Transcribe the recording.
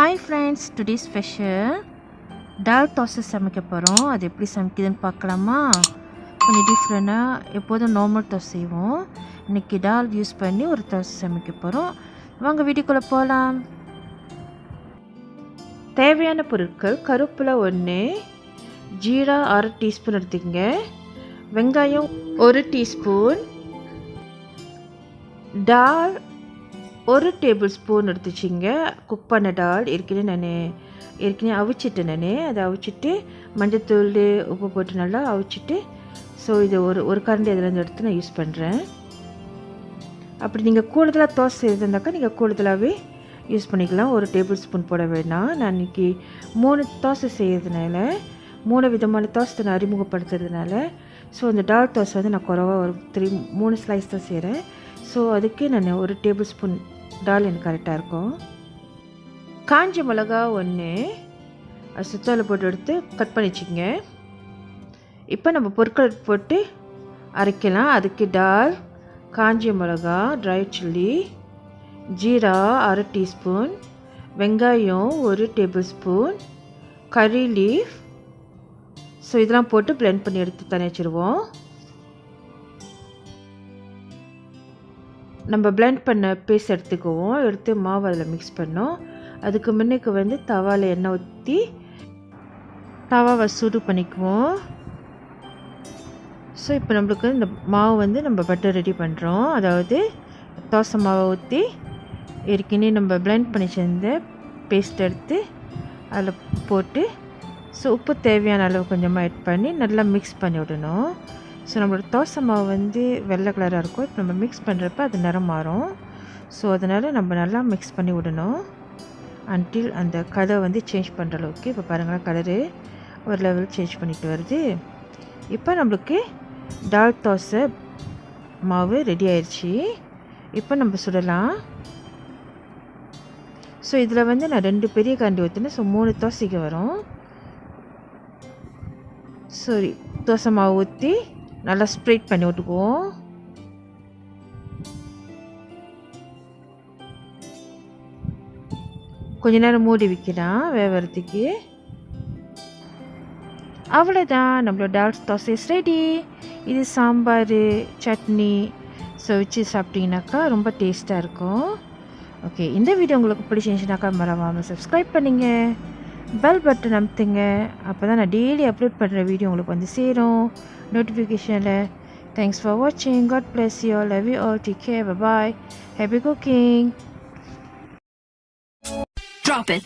Hi friends, today's special Dal Dosa சமைக்க போகிறோம். அது எப்படி சமைக்குதுன்னு பார்க்கலாமா? கொஞ்சம் டிஃப்ரெண்ட்டாக எப்போதும் நார்மல் தோசை செய்வோம். இன்றைக்கி டால் யூஸ் பண்ணி ஒரு தோசை சமைக்க போகிறோம். வாங்க வீடியோக்குள்ளே போகலாம். தேவையான பொருட்கள்: கருவேப்பிலை 1, ஜீரா 1/2 டீஸ்பூன் எடுத்துக்கங்க, வெங்காயம் 1 டீஸ்பூன், டால் 1 டேபிள் ஸ்பூன் எடுத்துச்சிங்க. குக் பண்ண டால் ஏற்கனவே அவிச்சிட்டேன். அதை அவிச்சிட்டு மஞ்சத்தூள் உப்பு போட்டு நல்லா அவிச்சிட்டு, ஸோ இது ஒரு கரண்டி அதில் எடுத்து நான் யூஸ் பண்ணுறேன். அப்படி நீங்கள் கூடுதலாக தோசை செய்திருந்தாக்கா நீங்கள் கூடுதலாகவே யூஸ் பண்ணிக்கலாம். 1 டேபிள் ஸ்பூன் போட வேண்டாம். நான் இன்றைக்கி 3 தோசை செய்கிறதுனால 3 விதமான தோசை நான் அறிமுகப்படுத்துறதுனால, ஸோ இந்த டால் தோசை வந்து நான் குறைவாக ஒரு 3 ஸ்லைஸ் தான் செய்கிறேன். ஸோ அதுக்கு நான் 1 டேபிள் ஸ்பூன் டால் எனக்கு கரெக்டாக இருக்கும். காஞ்ச மிளகா 1 அது சுத்தால போட்டு எடுத்து கட் பண்ணி வச்சுக்கோங்க. இப்போ நம்ம பொருட்கள் போட்டு அரைக்கலாம். அதுக்கு டால், காஞ்ச மிளகா, ட்ரை சில்லி, ஜீரா 1/2 டீஸ்பூன், வெங்காயம் 1 டேபிள் ஸ்பூன், கறி லீஃப், ஸோ இதெல்லாம் போட்டு பிளெண்ட் பண்ணி எடுத்து தனி வச்சுருவோம். நம்ம பிளெண்ட் பண்ண பேஸ்ட் எடுத்து மாவு அதில் மிக்ஸ் பண்ணோம். அதுக்கு முன்னுக்கு வந்து தவாவில் எண்ணெய் ஊற்றி தவாவை சூடு பண்ணிக்குவோம். ஸோ இப்போ நம்மளுக்கு இந்த மாவு வந்து நம்ம பட்டர் ரெடி பண்ணுறோம். அதாவது தோசை மாவை ஊற்றி ஏற்கனவே நம்ம பிளெண்ட் பண்ணி சேர்ந்த பேஸ்ட் எடுத்து அதில் போட்டு, ஸோ உப்பு தேவையான அளவு கொஞ்சமாக ஆட் பண்ணி நல்லா மிக்ஸ் பண்ணி விடணும். ஸோ நம்மளோட தோசை மாவு வந்து வெள்ளை கலராக இருக்கும். இப்போ நம்ம மிக்ஸ் பண்ணுறப்ப அது நிறம் மாறும். ஸோ அதனால் நம்ம நல்லா மிக்ஸ் பண்ணி விடணும் அன்டில் அந்த கலர் வந்து சேஞ்ச் பண்ணுற அளவுக்கு. இப்போ பாருங்கள், கலரு ஒரு லெவல் சேஞ்ச் பண்ணிட்டு வருது. இப்போ நம்மளுக்கு டால் தோசை மாவு ரெடி ஆயிடுச்சு. இப்போ நம்ம சுடலாம். ஸோ இதில் வந்து நான் 2 பெரிய கரண்டி ஊற்றினேன். ஸோ 3 தோசைக்கு வரும். சரி, தோசை மாவு ஊற்றி நல்லா ஸ்ப்ரெட் பண்ணி விட்டுக்குவோம். கொஞ்ச நேரம் மூடி வைக்கலாம் வேவறதுக்கு. அவ்வளோதான், நம்மளோட டால் தோசை ரெடி. இது சாம்பார், சட்னி ஸோ வச்சு சாப்பிட்டீங்கன்னாக்கா ரொம்ப டேஸ்ட்டாக இருக்கும். ஓகே, இந்த வீடியோ உங்களுக்கு பிடிச்சிருந்துச்சுனாக்கா மறக்காமல் சப்ஸ்கிரைப் பண்ணிங்க, பெல் பட்டன் அமுத்துங்க. அப்போ தான் நான் டெய்லி அப்லோட் பண்ணுற வீடியோ உங்களுக்கு வந்து சேரும் நோட்டிஃபிகேஷனில். தேங்க்ஸ் ஃபார் வாட்சிங். God bless you all. Love you all. Take care. Bye. Happy cooking. Drop it.